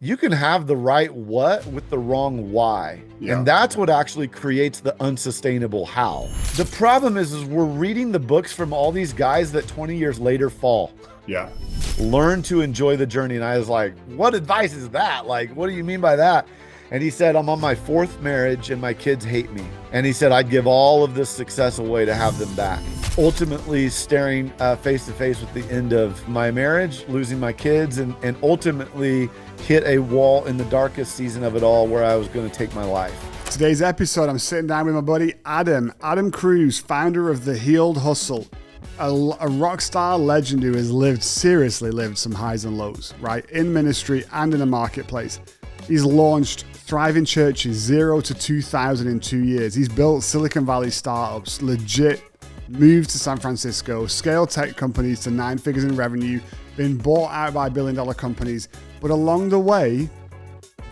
you can have the right what with the wrong why. And Yeah. that's what actually creates the unsustainable how. The problem is we're reading the books from all these guys that 20 years later fall. Yeah. Learn to enjoy the journey. And I was like, what advice is that? Like, what do you mean by that? And he said, I'm on my fourth marriage and my kids hate me. And he said, I'd give all of this success away to have them back. Ultimately, staring face to face with the end of my marriage, losing my kids, and ultimately hit a wall in the darkest season of it all where I was going to take my life. Today's episode, I'm sitting down with my buddy Adam Cruz, founder of The Healed Hustle, a rock star legend who has seriously lived some highs and lows, right? In ministry and in the marketplace. He's launched thriving churches 0 to 2,000 in 2 years. He's built Silicon Valley startups, legit moved to San Francisco, scaled tech companies to 9 figures in revenue, been bought out by billion-dollar companies. But along the way,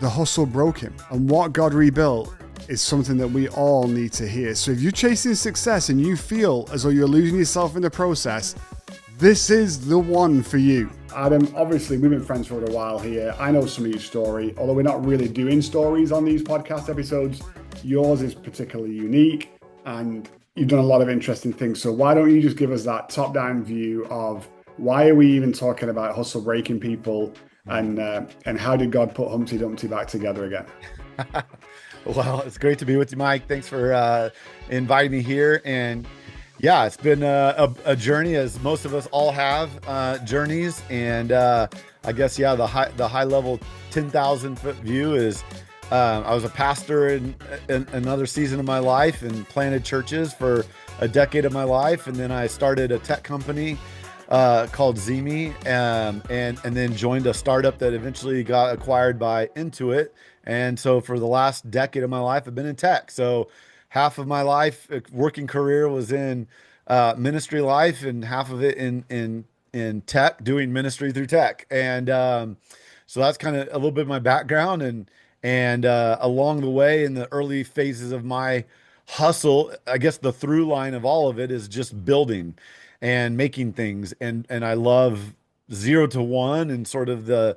the hustle broke him. And what God rebuilt is something that we all need to hear. So if you're chasing success and you feel as though you're losing yourself in the process, this is the one for you. Adam, obviously we've been friends for a while here. I know some of your story, although we're not really doing stories on these podcast episodes. Yours is particularly unique and you've done a lot of interesting things. So why don't you just give us that top-down view of why are we even talking about hustle breaking people and how did God put Humpty Dumpty back together again? Well, it's great to be with you, Mike. Thanks for inviting me here. And yeah, it's been a journey, as most of us all have journeys. And I guess, yeah, the high level 10,000-foot view is I was a pastor in another season of my life and planted churches for a decade of my life. And then I started a tech company called Zemi and then joined a startup that eventually got acquired by Intuit. And so for the last decade of my life, I've been in tech. So half of my life, working career, was in ministry life, and half of it in tech, doing ministry through tech. And so that's kind of a little bit of my background. And along the way, in the early phases of my hustle, I guess the through line of all of it is just building and making things. And I love 0 to 1 and sort of the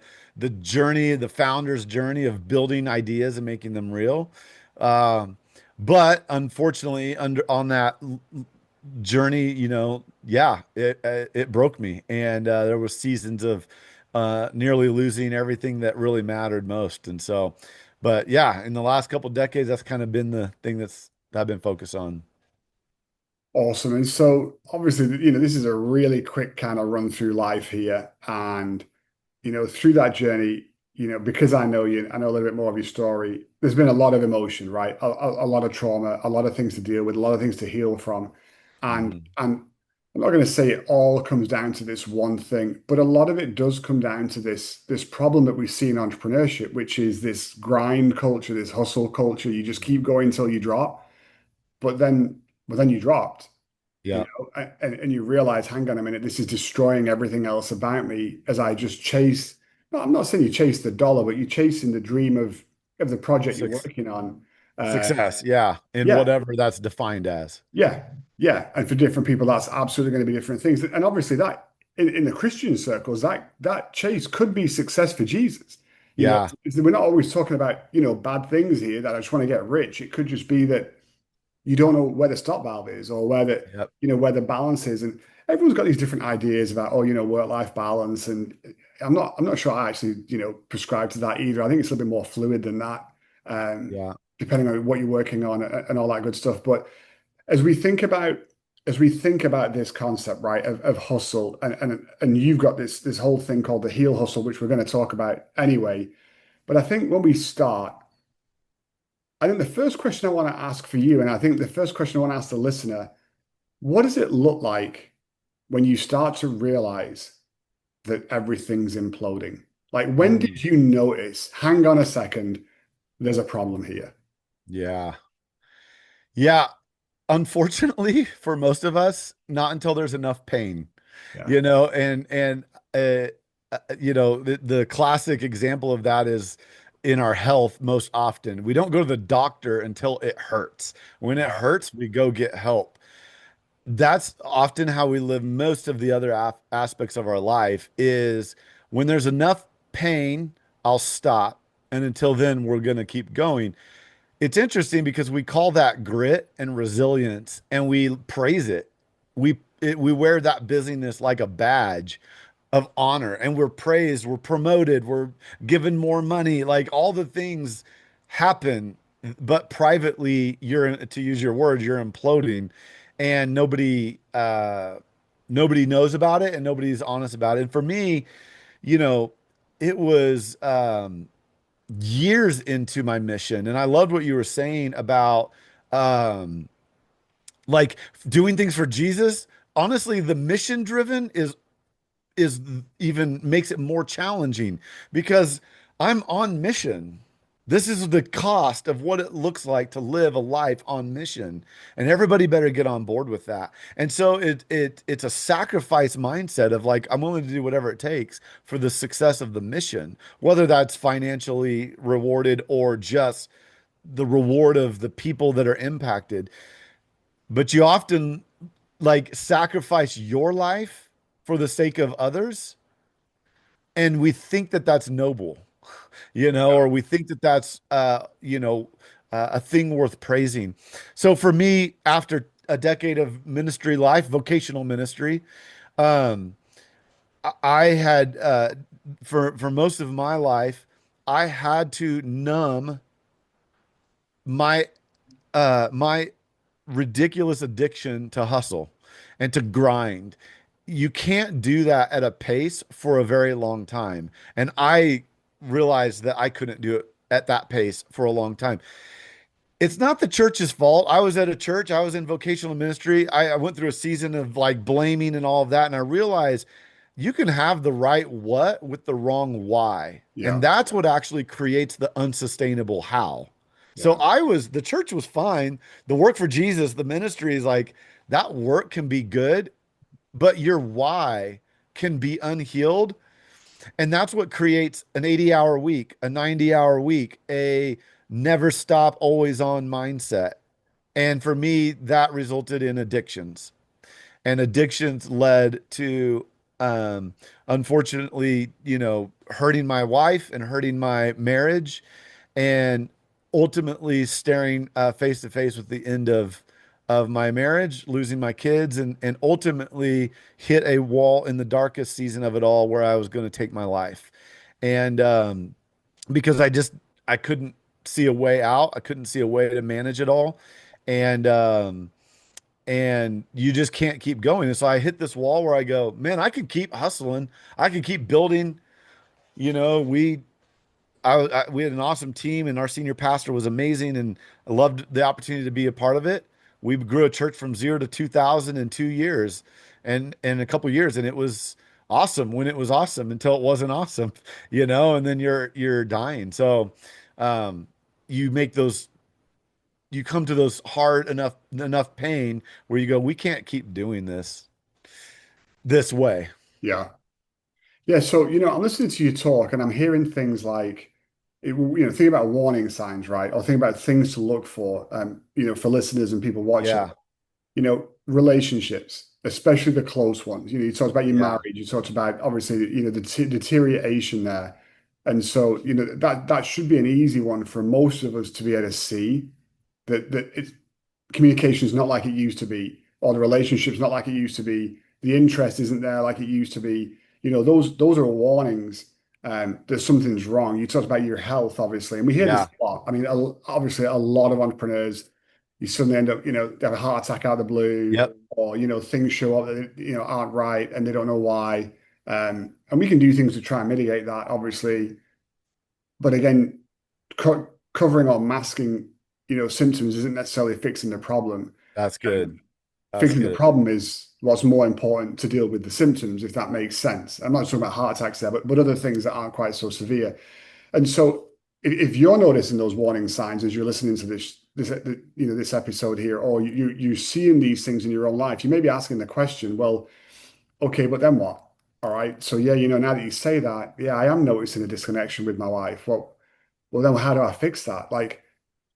journey, the founder's journey of building ideas and making them real. But unfortunately, on that journey, it broke me, and there were seasons of nearly losing everything that really mattered most. And so, but yeah, in the last couple of decades, that's kind of been the thing that's I've been focused on. Awesome. And so obviously, this is a really quick kind of run through life here. And, through that journey, because I know you, I know a little bit more of your story, there's been a lot of emotion, right? A lot of trauma, a lot of things to deal with, a lot of things to heal from. And Mhm. and I'm not going to say it all comes down to this one thing, but a lot of it does come down to this problem that we see in entrepreneurship, which is this grind culture, this hustle culture. You just keep going until you drop, but then you dropped, Yeah. and you realize, hang on a minute, this is destroying everything else about me as I just chase. No, I'm not saying you chase the dollar, but you're chasing the dream of the project you're Suc- working on. Uh, Success. Yeah. And yeah, whatever that's defined as. yeah, yeah. And for different people, that's absolutely going to be different things. And obviously, that in the Christian circles, that chase could be success for Jesus. Yeah. We're not always talking about bad things here that I just want to get rich. It could just be that you don't know where the stop valve is or Yep. where the balance is. And everyone's got these different ideas about, work-life balance. And I'm not sure I actually, prescribe to that either. I think it's a little bit more fluid than that, um, Yeah. depending on what you're working on and all that good stuff. But as we think about this concept, right, of hustle, and you've got this whole thing called the heel hustle, which we're going to talk about anyway. But I think when we start, I think the first question I want to ask for you, and I think the first question I want to ask the listener, what does it look like when you start to realize that everything's imploding? Like, when Mm. did you notice, hang on a second, there's a problem here? Yeah. Yeah. Unfortunately, for most of us, not until there's enough pain, Yeah. and the classic example of that is in our health. Most often, we don't go to the doctor until it hurts. When it Yeah. hurts, we go get help. That's often how we live most of the other aspects of our life is when there's enough pain I'll stop. And until then, we're going to keep going. It's interesting because we call that grit and resilience and we praise it. We wear that busyness like a badge of honor and we're praised, we're promoted, we're given more money, like all the things happen, but privately you're, to use your words, you're imploding and nobody knows about it and nobody's honest about it. And for me, you know, it was years into my mission. And I loved what you were saying about um, like doing things for Jesus. Honestly, the mission driven is even makes it more challenging because I'm on mission. This is the cost of what it looks like to live a life on mission. And everybody better get on board with that. And so it's a sacrifice mindset of like I'm willing to do whatever it takes for the success of the mission, whether that's financially rewarded or just the reward of the people that are impacted. But you often like sacrifice your life for the sake of others, and we think that that's noble, or we think that that's a thing worth praising. So for me, after a decade of ministry life, vocational ministry, um, I had for most of my life, I had to numb my my ridiculous addiction to hustle and to grind. You can't do that at a pace for a very long time. And I realized that I couldn't do it at that pace for a long time. It's not the church's fault. I was at a church, I was in vocational ministry. I went through a season of like blaming and all of that. And I realized you can have the right what with the wrong why. And Yeah. that's what actually creates the unsustainable how. So Yeah. the church was fine. The work for Jesus, the ministry is like that work can be good, but your why can be unhealed. And that's what creates an 80-hour week, a 90-hour week, a never stop, always on mindset. And for me, that resulted in addictions. And addictions led to, unfortunately, hurting my wife and hurting my marriage and ultimately staring face to face with the end of my marriage, losing my kids, and ultimately hit a wall in the darkest season of it all where I was going to take my life. And because I couldn't see a way out, I couldn't see a way to manage it all, and you just can't keep going. And so I hit this wall where I go, man, I could keep hustling, I could keep building. You know, we had an awesome team, and our senior pastor was amazing, and I loved the opportunity to be a part of it. We grew a church from 0 to 2,000 in 2 years, and a couple years, and it was awesome when it was awesome until it wasn't awesome, and then you're dying. So, um, you make those, you come to those hard enough pain where you go, we can't keep doing this way. Yeah. Yeah. So, I'm listening to you talk and I'm hearing things like, think about warning signs, right? Or think about things to look for, for listeners and people watching, Yeah, relationships, especially the close ones. You talked about your yeah, marriage, you talked about obviously, the deterioration there. And so, that should be an easy one for most of us to be able to see that it's communication is not like it used to be, or the relationship's not like it used to be. The interest isn't there like it used to be. Those are warnings that something's wrong. You talked about your health, obviously, and we hear this yeah, a lot. I mean, obviously, a lot of entrepreneurs, you suddenly end up, they have a heart attack out of the blue, yep, or things show up that aren't right, and they don't know why. And we can do things to try and mitigate that, obviously, but again, covering or masking, symptoms isn't necessarily fixing the problem. that's Um, good. That's Fixing the good. problem is what's more important to deal with the symptoms, if that makes sense. I'm not talking about heart attacks there, but other things that aren't quite so severe. And so, if you're noticing those warning signs as you're listening to this episode here, or you're seeing these things in your own life, you may be asking the question, well, okay, but then what? All right. So yeah, now that you say that, yeah, I am noticing a disconnection with my wife. Well, then how do I fix that? Like,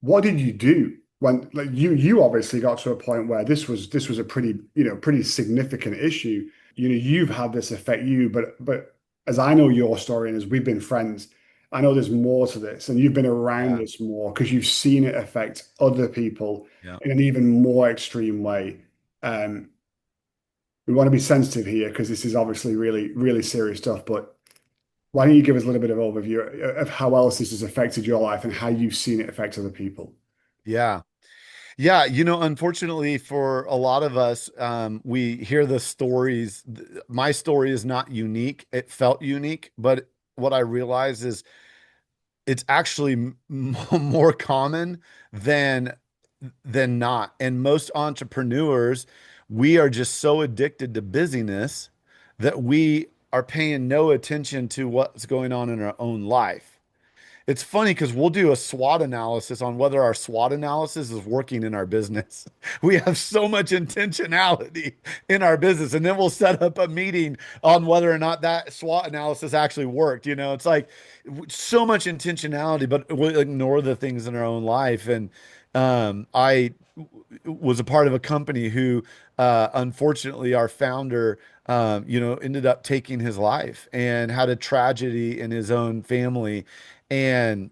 what did you do when, like, you obviously got to a point where this was a pretty significant issue. You've had this affect you, but as I know your story and as we've been friends, I know there's more to this, and you've been around Yeah. this more because you've seen it affect other people Yeah. in an even more extreme way. Um, we want to be sensitive here because this is obviously really, really serious stuff. But why don't you give us a little bit of overview of how else this has affected your life and how you've seen it affect other people? Yeah. Yeah, unfortunately for a lot of us, we hear the stories. My story is not unique. It felt unique, but what I realize is it's actually more common than not. And most entrepreneurs, we are just so addicted to busyness that we are paying no attention to what's going on in our own life. It's funny because we'll do a SWOT analysis on whether our SWOT analysis is working in our business. We have so much intentionality in our business, and then we'll set up a meeting on whether or not that SWOT analysis actually worked. It's like so much intentionality, but we'll ignore the things in our own life. And I was a part of a company who, unfortunately, our founder, ended up taking his life and had a tragedy in his own family and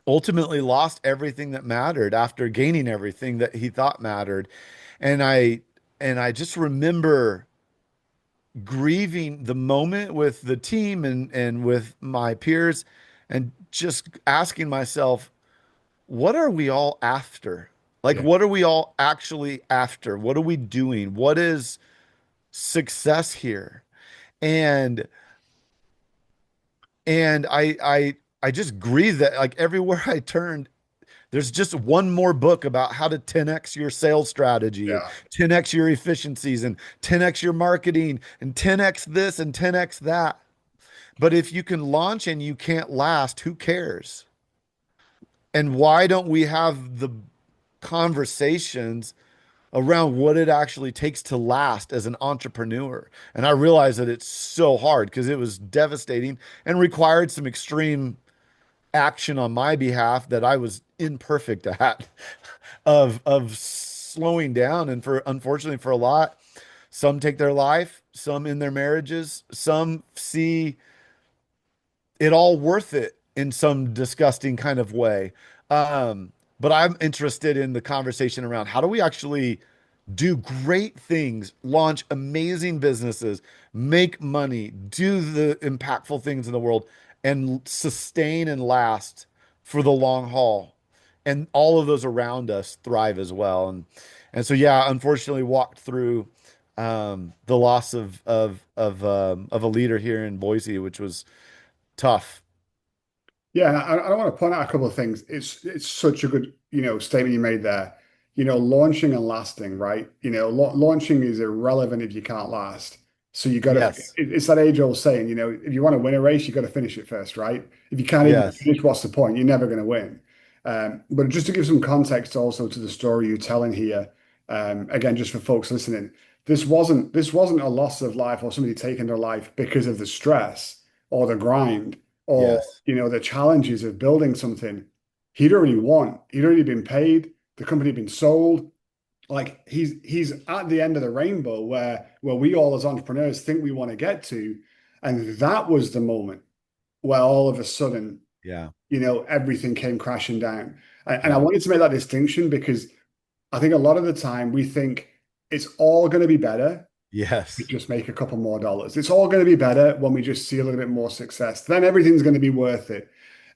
ultimately lost everything that mattered after gaining everything that he thought mattered. And I just remember grieving the moment with the team and with my peers and just asking myself, what are we all after? Like, Yeah. what are we all actually after? What are we doing? What is success here? And I just grieve that like everywhere I turned, there's just one more book about how to 10x your sales strategy and Yeah. 10x your efficiencies and 10x your marketing and 10x this and 10x that. But if you can launch and you can't last, who cares? And why don't we have the conversations around what it actually takes to last as an entrepreneur? And I realized that it's so hard because it was devastating and required some extreme action on my behalf that I was imperfect at of slowing down. And for unfortunately for a lot, some take their life, some in their marriages, some see it all worth it in some disgusting kind of way. But I'm interested in the conversation around how do we actually do great things, launch amazing businesses, make money, do the impactful things in the world, and sustain and last for the long haul. And all of those around us thrive as well. And so yeah, unfortunately walked through the loss of a leader here in Boise, which was tough. Yeah, and I want to point out a couple of things. It's such a good, statement you made there. Launching and lasting, right? Launching is irrelevant if you can't last. So you got to, Yes. it's that age-old saying, if you want to win a race, you got to finish it first, right? If you can't even Yes. finish, what's the point? You're never going to win. But just to give some context also to the story you're telling here, again, just for folks listening, this wasn't a loss of life or somebody taking their life because of the stress or the grind or Yes. the challenges of building something. He'd already won. He'd already been paid. The company had been sold. Like he's at the end of the rainbow where we all as entrepreneurs think we want to get to, and that was the moment where all of a sudden, Yeah. everything came crashing down. And I Yeah. wanted to make that distinction because I think a lot of the time we think it's all going to be better. We Yes. just make a couple more dollars. It's all going to be better when we just see a little bit more success. Then everything's going to be worth it.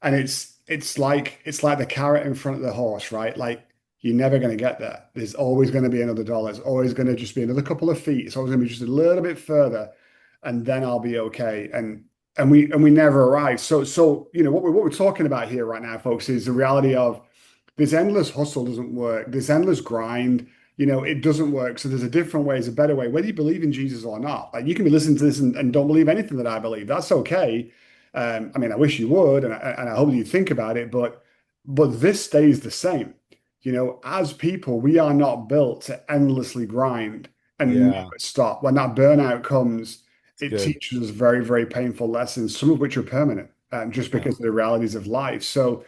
And it's like the carrot in front of the horse, right? Like you're never going to get there. There's always going to be another dollar. It's always going to just be another couple of feet. It's always going to be just a little bit further, and then I'll be okay. And we never arrive. So what we're talking about here right now, folks, is the reality of this endless hustle doesn't work. This endless grind, it doesn't work. So there's a different way, there's a better way, whether you believe in Jesus or not. Like you can be listening to this and don't believe anything that I believe. That's okay. I mean, I wish you would, and I hope that you think about it, but this stays the same. As people, we are not built to endlessly grind and Yeah. never stop. When that burnout comes, It's it good. teaches us very, very painful lessons, some of which are permanent, just Yeah. because of the realities of life. So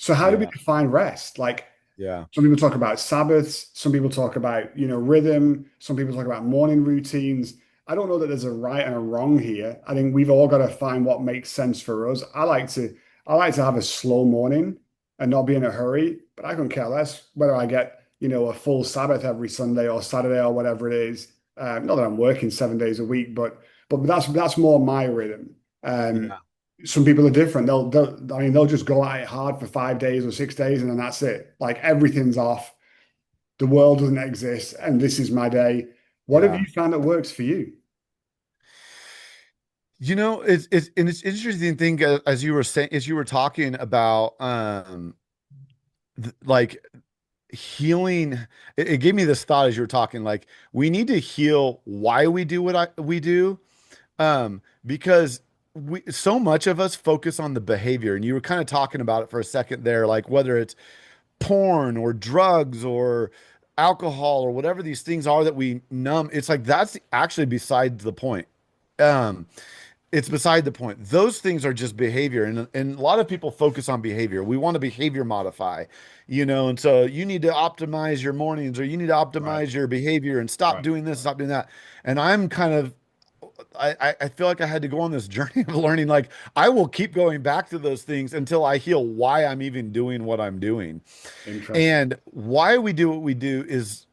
how do we Yeah. define rest? Like Yeah. some people talk about Sabbaths, some people talk about, rhythm, some people talk about morning routines. I don't know that there's a right and a wrong here. I think we've all got to find what makes sense for us. I like to have a slow morning and not be in a hurry, but I don't care less whether I get, a full Sabbath every Sunday or Saturday or whatever it is. Not that I'm working 7 days a week, but that's more my rhythm. Um, Yeah. some people are different. They'll just go at it hard for 5 days or 6 days and then that's it. Like everything's off. The world doesn't exist, and this is my day. What have Yeah. you found that works for you? It's interesting thing as you were saying, as you were talking about like healing. It gave me this thought as you were talking, like we need to heal why we do we do, because we so much of us focus on the behavior, and you were kind of talking about it for a second there, like whether it's porn or drugs or alcohol or whatever these things are that we numb. It's like that's actually beside the point. Um, it's beside the point. Those things are just behavior. And a lot of people focus on behavior. We want to behavior modify, and so you need to optimize your mornings or you need to Right, optimize your behavior and stop right. doing this, stop doing that. And I'm kind of, I feel like I had to go on this journey of learning, like I will keep going back to those things until I heal why I'm even doing what I'm doing. Interesting. And why we do what we do is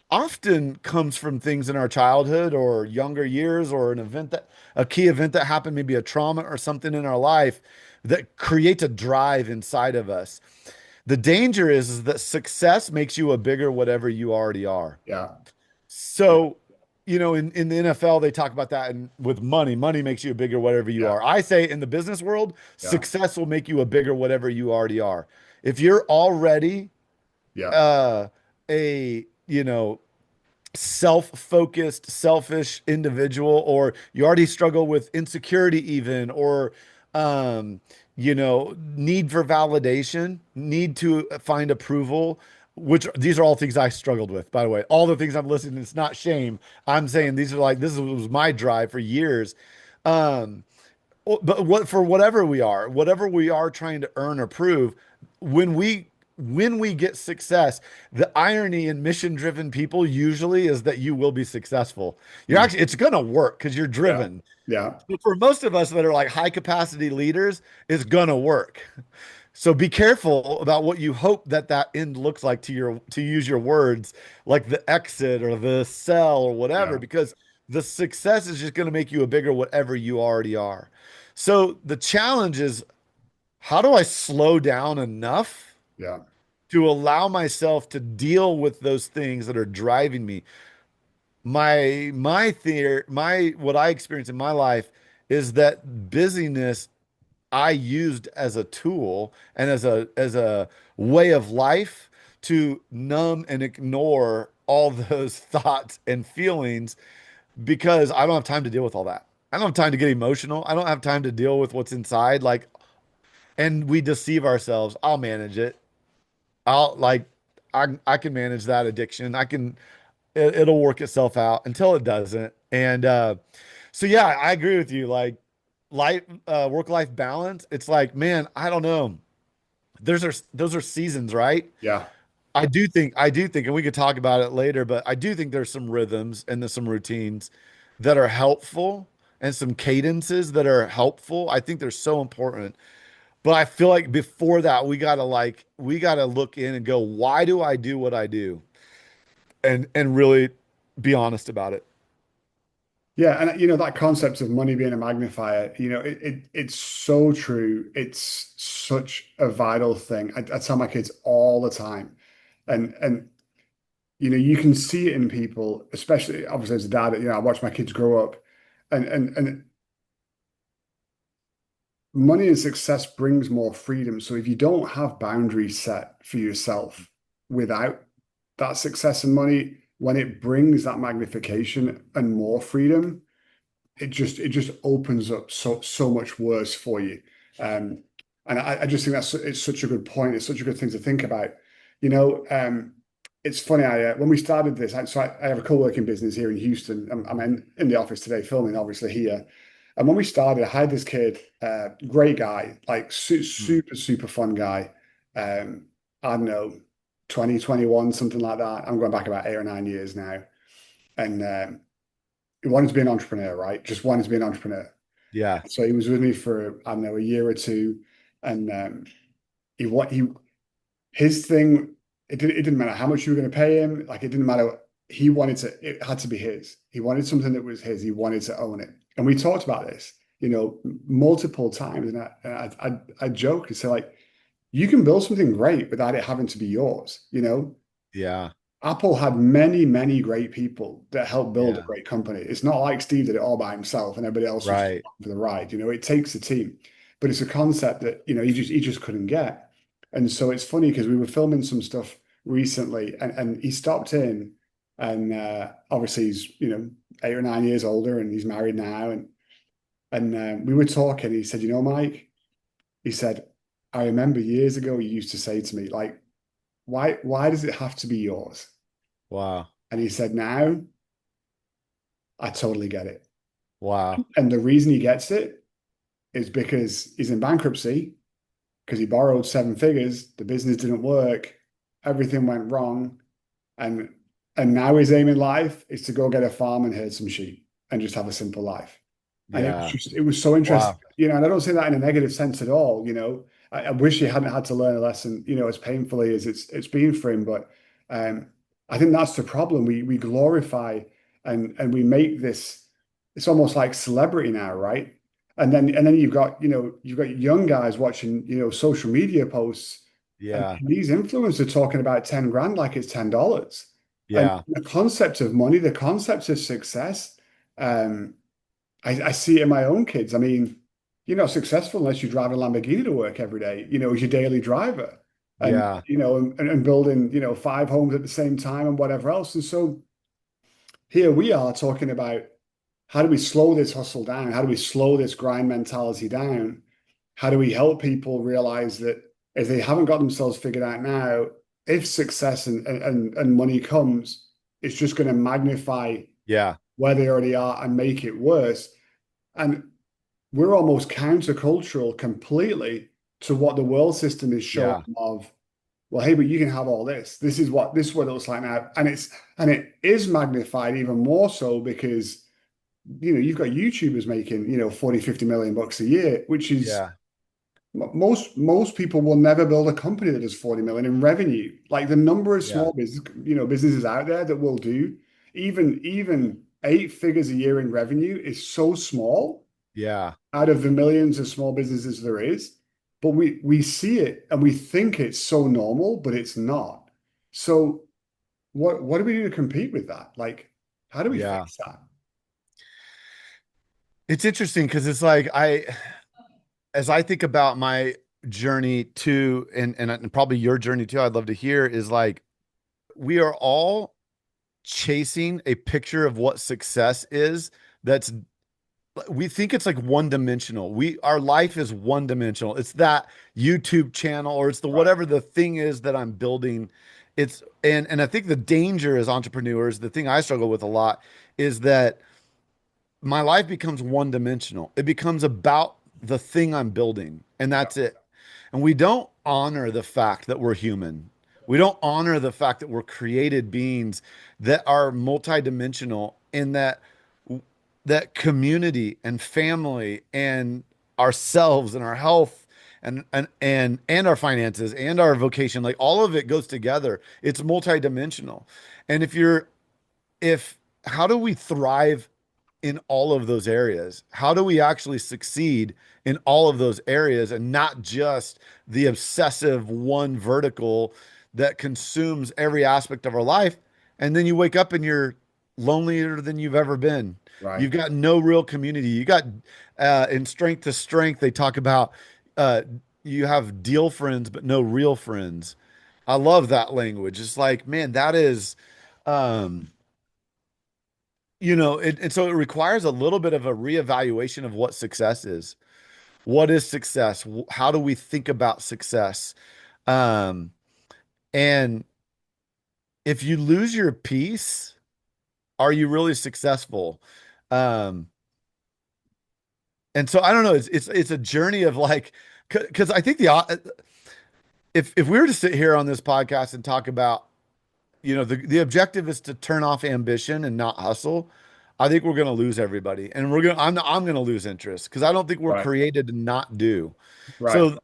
often comes from things in our childhood or younger years or a key event that happened, maybe a trauma or something in our life that creates a drive inside of us. The danger is that success makes you a bigger whatever you already are. Yeah, yeah, So, in the NFL, they talk about that, and with money, money makes you a bigger whatever you yeah, are. I say in the business world, yeah, success will make you a bigger whatever you already are. If you're already yeah, uh, a, self-focused, selfish individual, or you already struggle with insecurity even, or need for validation, need to find approval, which these are all things I struggled with, by the way. All the things I'm listening, it's not shame. I'm saying these are like this was my drive for years. Um, but for whatever we are trying to earn or prove, when we get success, the irony in mission driven people usually is that you will be successful. mm, It's gonna work because you're yeah, driven. yeah, But for most of us that are like high capacity leaders, it's gonna work. So be careful about what you hope that end looks like, to use your words, like the exit or the sell or whatever, yeah, because the success is just going to make you a bigger whatever you already are. So the challenge is, how do I slow down enough yeah, to allow myself to deal with those things that are driving me? My theory, my what I experience in my life is that busyness I used as a tool and as a way of life to numb and ignore all those thoughts and feelings, because I don't have time to deal with all that. I don't have time to get emotional. I don't have time to deal with what's inside. Like, and we deceive ourselves. I'll manage it. I'll like, I can manage that addiction. It'll work itself out until it doesn't. And so yeah, I agree with you. Like life, work-life balance. It's like, man, I don't know. Those are seasons, right? yeah, I do think, and we could talk about it later, but I do think there's some rhythms and there's some routines that are helpful and some cadences that are helpful. I think they're so important. But I feel like before that, we gotta look in and go, why do I do what I do? And really be honest about it. yeah. And that concept of money being a magnifier, it's so true. It's such a vital thing. I tell my kids all the time, and you can see it in people, especially obviously as a dad. I watch my kids grow up, and money and success brings more freedom. So if you don't have boundaries set for yourself without that success and money, when it brings that magnification and more freedom, it just opens up so much worse for you. Um, and I just think it's such a good point. It's such a good thing to think about. You know, it's funny. When we started this, I have a co-working business here in Houston. I'm in the office today, filming obviously here. And when we started, I had this kid, great guy, like Hmm. super super fun guy. I don't know, 2021, something like that. I'm going back about 8 or 9 years now, and he wanted to be an entrepreneur, right? Just wanted to be an entrepreneur. Yeah. So he was with me for, I don't know, a year or two. And he his thing, it didn't matter how much you were going to pay him. Like it didn't matter. He wanted to, it had to be his. He wanted something that was his. He wanted to own it. And we talked about this, multiple times. And I joke and say, like, you can build something great without it having to be yours. Yeah. Apple had many, many great people that helped build a Yeah. great company. It's not like Steve did it all by himself and everybody else was just Right. for the ride. It takes a team, but it's a concept that he just couldn't get. And so it's funny because we were filming some stuff recently, and he stopped in, and obviously he's 8 or 9 years older, and he's married now, and we were talking. He said, Mike, he said, I remember years ago you used to say to me, like, why does it have to be yours? Wow. And he said, now I totally get it. Wow. And the reason he gets it is because he's in bankruptcy, because he borrowed 7 figures, the business didn't work, everything went wrong, and now his aim in life is to go get a farm and herd some sheep and just have a simple life. And Yeah. it was so interesting, Wow. and I don't say that in a negative sense at all. I wish he hadn't had to learn a lesson, as painfully as it's been for him. But um, I think that's the problem. We glorify and we make this, it's almost like celebrity now, right? And then you've got young guys watching, social media posts, and Yeah. these influencers are talking about 10 grand like it's $10. And Yeah. the concept of money, the concept of success, um, I see it in my own kids. I mean, you're not successful unless you drive a Lamborghini to work every day, as your daily driver. And, Yeah. and building, 5 homes at the same time and whatever else. And so here we are talking about how do we slow this hustle down? How do we slow this grind mentality down? How do we help people realize that if they haven't got themselves figured out now, if success and money comes, it's just going to magnify Yeah. where they already are and make it worse. And we're almost countercultural completely to what the world system is showing Yeah. of, well, hey, but you can have all this. This is what it looks like now. And it is magnified even more so because you've got YouTubers making 40, 50 million bucks a year, which is Yeah. most people will never build a company that does 40 million in revenue. Like the number of Yeah. small businesses out there that will do even 8 figures a year in revenue is so small Yeah. out of the millions of small businesses there is. But we see it and we think it's so normal, but it's not. So what do we do to compete with that? Like, how do we Yeah. fix that? It's interesting because it's like as I think about my journey to, and probably your journey too, I'd love to hear is like, we are all chasing a picture of what success is. That's we think it's like one dimensional. Our life is one dimensional. It's that YouTube channel or it's the Right. whatever the thing is that I'm building. It's and I think the danger as entrepreneurs, the thing I struggle with a lot is that my life becomes one dimensional. It becomes about the thing I'm building, and Yeah. that's it. And we don't honor the fact that we're human. We don't honor the fact that we're created beings that are multidimensional in that community and family and ourselves and our health and our finances and our vocation, like all of it goes together. It's multidimensional. And if how do we thrive in all of those areas? How do we actually succeed in all of those areas and not just the obsessive one vertical that consumes every aspect of our life? And then you wake up and you're lonelier than you've ever been. Right. You've got no real community. You got in strength to strength, they talk about uh, you have deal friends, but no real friends. I love that language. It's like, man, that is um and so it requires a little bit of a reevaluation of what success is. What is success? How do we think about success? Um, and if you lose your peace, are you really successful? Um, and so I don't know. It's a journey of like, because I think if we were to sit here on this podcast and talk about, the objective is to turn off ambition and not hustle. I think we're going to lose everybody, and I'm going to lose interest because I don't think we're Right. created to not do. Right. So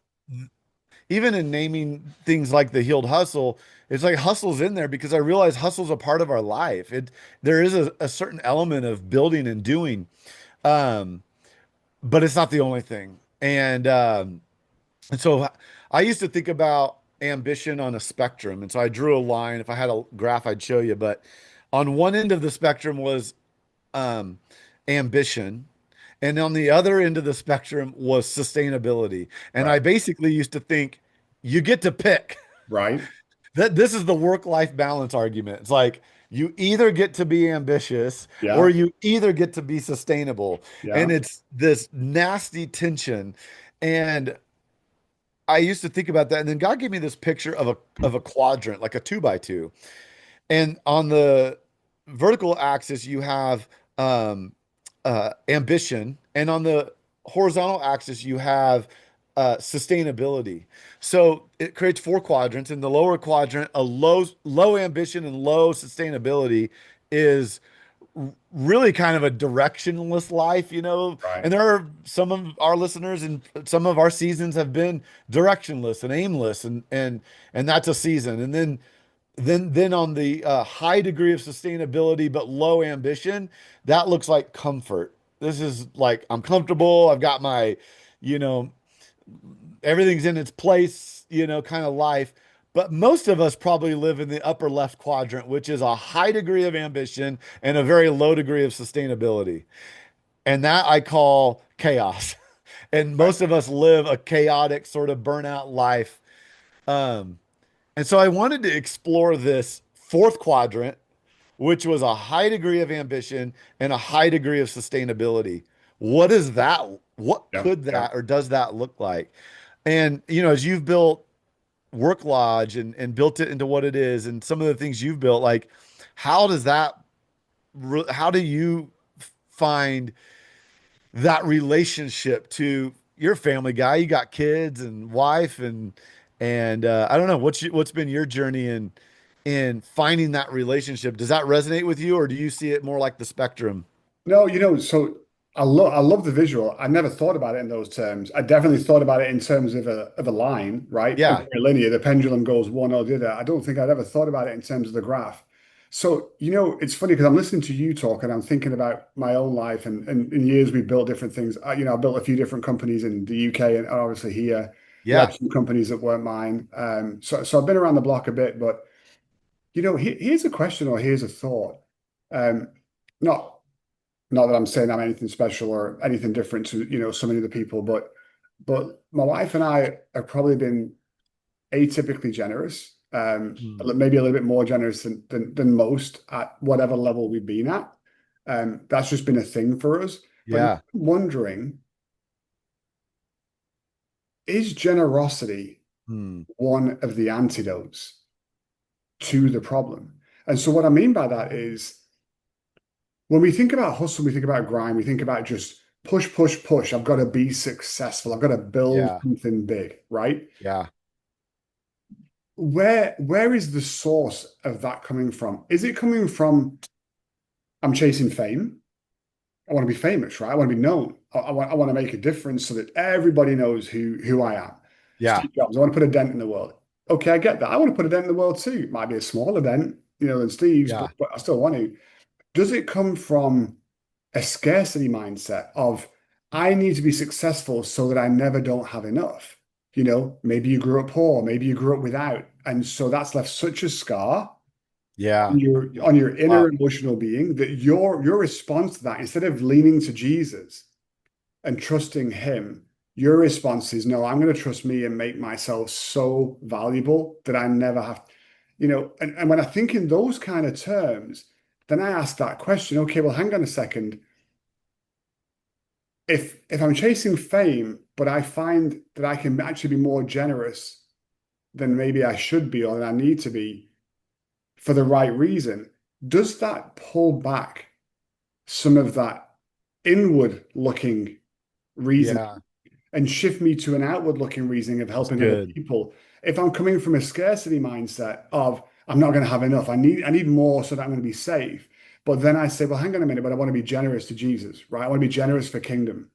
even in naming things like the healed hustle, it's like hustle's in there because I realize hustle's a part of our life. There is a certain element of building and doing, um, but it's not the only thing. And so I used to think about ambition on a spectrum. And so I drew a line. If I had a graph, I'd show you. But on one end of the spectrum was um, ambition. And on the other end of the spectrum was sustainability. And Right. I basically used to think you get to pick Right. that this is the work-life balance argument. It's like you either get to be ambitious or Yeah. you either get to be sustainable. And Yeah. it's this nasty tension. And I used to think about that, and then God gave me this picture of a quadrant, like a two by two. And on the vertical axis, you have ambition, and on the horizontal axis, you have sustainability. So it creates four quadrants. In the lower quadrant, a low ambition and low sustainability is really kind of a directionless life, you know. Right. And there are some of our listeners and some of our seasons have been directionless and aimless, and that's a season. And then on the high degree of sustainability but low ambition, that looks like comfort. This is like I'm comfortable. I've got my, you know, everything's in its place, you know, kind of life. But most of us probably live in the upper left quadrant, which is a high degree of ambition and a very low degree of sustainability. And that I call chaos. And Right. most of us live a chaotic sort of burnout life. Um, and so I wanted to explore this fourth quadrant, which was a high degree of ambition and a high degree of sustainability. What is that? What Yeah. could Yeah. that or does that look like? And, you know, as you've built Work Lodge and built it into what it is, and some of the things you've built, like, how does that, how do you find that relationship to your family guy? You got kids and wife and I don't know what's been your journey in finding that relationship. Does that resonate with you, or do you see it more like the spectrum? No, so I love the visual. I never thought about it in those terms. I definitely thought about it in terms of a line, right? A Yeah, very linear. The pendulum goes one or the other. I don't think I'd ever thought about it in terms of the graph. So, it's funny because I'm listening to you talk and I'm thinking about my own life and in years we've built different things. I built a few different companies in the UK and obviously here, led yeah. some companies that weren't mine. So I've been around the block a bit, but here's a question or here's a thought. Um, not not that I'm saying I'm anything special or anything different to, so many other people, but my wife and I have probably been atypically generous, Hmm. maybe a little bit more generous than most at whatever level we've been at. That's just been a thing for us. But now Yeah. I'm wondering, is generosity Hmm. one of the antidotes to the problem? And so what I mean by that is when we think about hustle, we think about grind, we think about just push, push, push. I've got to be successful. I've got to build Yeah. something big, right? Yeah. Where is the source of that coming from? Is it coming from I'm chasing fame? I want to be famous, right? I want to be known. I want to make a difference so that everybody knows who I am. Yeah. Steve Jobs, I want to put a dent in the world. Okay, I get that. I want to put a dent in the world too. It might be a smaller dent, than Steve's, but, Yeah. but I still want to. Does it come from a scarcity mindset of I need to be successful so that I never don't have enough? Maybe you grew up poor, maybe you grew up without, and so that's left such a scar Yeah. on your inner Wow. emotional being that your response to that, instead of leaning to Jesus and trusting him, your response is no, I'm going to trust me and make myself so valuable that I never have, and when I think in those kind of terms, then I ask that question, okay, well, hang on a second. If I'm chasing fame, but I find that I can actually be more generous than maybe I should be or than I need to be for the right reason, does that pull back some of that inward looking reason Yeah. and shift me to an outward looking reasoning of That's helping other good. people? If I'm coming from a scarcity mindset of I'm not going to have enough, I need more so that I'm going to be safe, But then I say, well, hang on a minute, but I want to be generous to Jesus, right? I want to be generous for kingdom.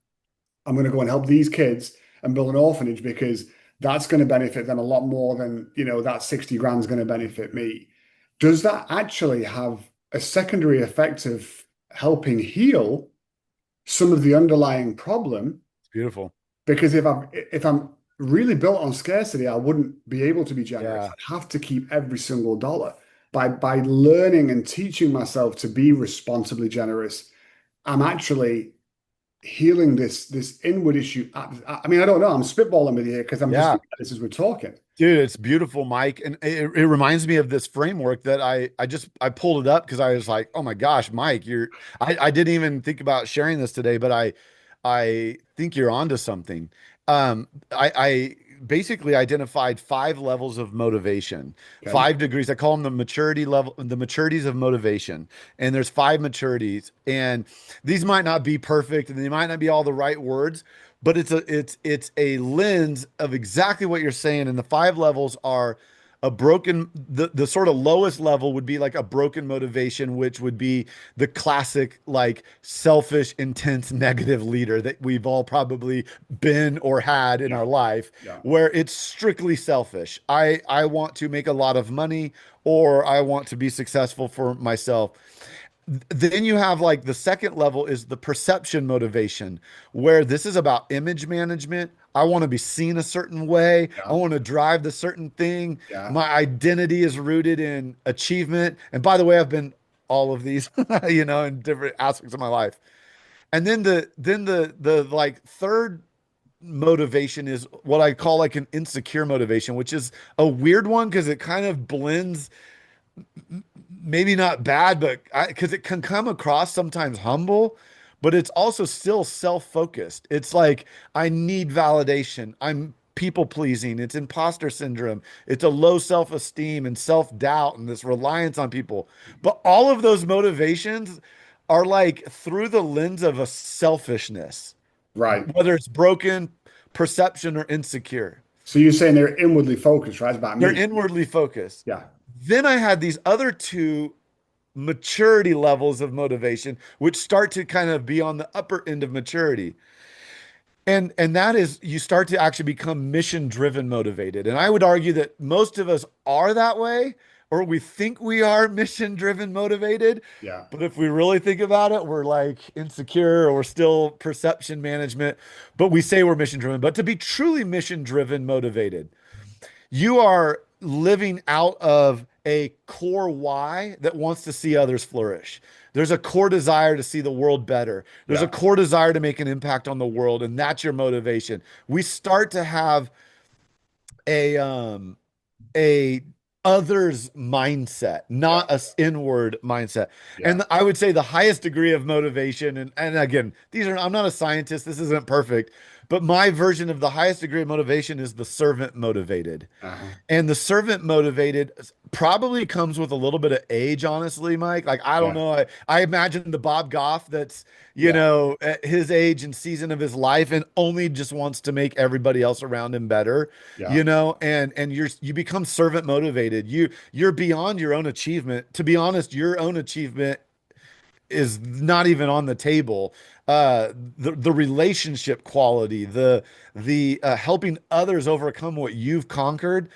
I'm going to go and help these kids and build an orphanage because that's going to benefit them a lot more than, that 60 grand is going to benefit me. Does that actually have a secondary effect of helping heal some of the underlying problem? It's beautiful. Because if I'm really built on scarcity, I wouldn't be able to be generous. Yeah. I'd have to keep every single dollar. By learning and teaching myself to be responsibly generous, I'm actually healing this inward issue. I mean, I don't know. I'm spitballing with you here because I'm just Yeah. thinking about this as we're talking. Dude, it's beautiful, Mike. And it reminds me of this framework that I pulled it up because I was like, oh my gosh, Mike, I didn't even think about sharing this today, but I think you're onto something. I basically identified 5 levels of motivation, Okay. 5 degrees. I call them the maturity level, the maturities of motivation. And there's 5 maturities. And these might not be perfect and they might not be all the right words, but it's a lens of exactly what you're saying. And the 5 levels are the sort of lowest level would be like a broken motivation, which would be the classic, like selfish, intense, negative leader that we've all probably been or had in Yeah. our life, Yeah. where it's strictly selfish. I want to make a lot of money or I want to be successful for myself. Then you have like the second level is the perception motivation, where this is about image management. I want to be seen a certain way. I Yeah. want to drive the certain thing. Yeah. My identity is rooted in achievement. And by the way, I've been all of these, in different aspects of my life. And then the like third motivation is what I call like an insecure motivation, which is a weird one because it kind of blends, maybe not bad, but because it can come across sometimes humble, but it's also still self-focused. It's like, I need validation. I'm people pleasing. It's imposter syndrome. It's a low self-esteem and self-doubt and this reliance on people. But all of those motivations are like through the lens of a selfishness, Right. whether it's broken perception or insecure. So you're saying they're inwardly focused, right? It's about They're me. inwardly focused. Yeah. Then I had these other two maturity levels of motivation, which start to kind of be on the upper end of maturity. And that is you start to actually become mission driven motivated. And I would argue that most of us are that way, or we think we are mission driven motivated. Yeah. But if we really think about it, we're like insecure or we're still perception management, but we say we're mission driven. But to be truly mission driven motivated, you are living out of a core why that wants to see others flourish. There's a core desire to see the world better. There's a Yeah. core desire to make an impact on the world, and that's your motivation. We start to have a others mindset, Yeah. not a inward mindset. Yeah. And I would say the highest degree of motivation, and again, I'm not a scientist, this isn't perfect, but my version of the highest degree of motivation is the servant motivated. Uh-huh. And the servant motivated probably comes with a little bit of age, honestly, Mike. Like, I don't Yeah. know. I imagine the Bob Goff that's, Yeah. at his age and season of his life and only just wants to make everybody else around him better, Yeah. and you become servant motivated. You're beyond your own achievement. To be honest, your own achievement is not even on the table. The relationship quality, the helping others overcome what you've conquered.